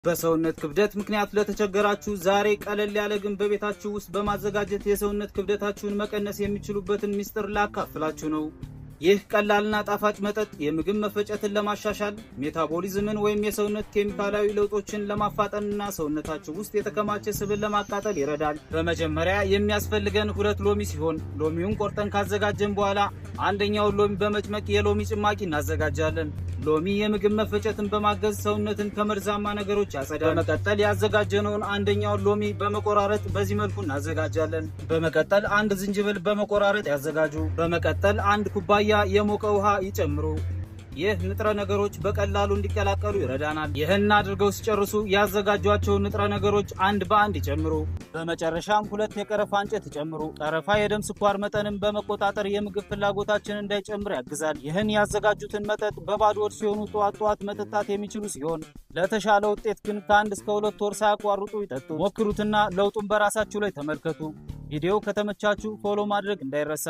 በሰውነት ክብደት ምክንያት ለተቸገራችሁ ዛሬ ቀለል ያለ ግን በቤታችሁ ውስጥ በማዘጋጀት የሰውነት ክብደታችሁን መቀነስ የሚችሉበትን ሚስጥር ላካፍላችሁ ነው። ይህ ቀላልና ጣፋጭ መጠጥ የምግብ መፈጨትን ለማሻሻል፣ ሜታቦሊዝምን ወይም የሰውነት ኬሚካላዊ ለውጦችን ለማፋጠንና ሰውነታችሁ ውስጥ የተከማቸ ስብን ለማቃጠል ይረዳል። በመጀመሪያ የሚያስፈልገን 2 ሎሚ ሲሆን ሎሚውን ቆርጠን ካዘጋጀን በኋላ አንደኛውን ሎሚ በመጭመቅ የሎሚ ጭማቂ እናዘጋጃለን። ሎሚ የምግብ መፈጨትን በማገዝ ሰውነትን ከመርዛማ ነገሮች ያጸዳል። በመቀጠል ያዘጋጀነውን አንደኛውን ሎሚ በመቆራረጥ በዚህ መልኩ እናዘጋጃለን። በመቀጠል አንድ ዝንጅብል በመቆራረጥ ያዘጋጁ። በመቀጠል 1 ኩባያ የሞቀ ውሃ ይጨምሩ። ይህ ንጥረ ነገሮች በቀላሉ እንዲቀላቀሉ ይረዳናል። ይህን አድርገው ሲጨርሱ ያዘጋጇቸውን ንጥረ ነገሮች አንድ በአንድ ይጨምሩ። በመጨረሻም 2 የቀረፋ እንጨት ይጨምሩ። ቀረፋ የደም ስኳር መጠንን በመቆጣጠር የምግብ ፍላጎታችንን እንዳይጨምር ያግዛል። ይህን ያዘጋጁትን መጠጥ በባዶ ሆድ ሲሆኑ ጠዋት መጠጣት የሚችሉ ሲሆን ለተሻለ ውጤት ግን ከ1 እስከ 2 ወር ሳያቋርጡ ይጠጡ። ሞክሩትና ለውጡን በራሳችሁ ላይ ተመልከቱ። ቪዲዮው ከተመቻችሁ ፎሎ ማድረግ እንዳይረሳ።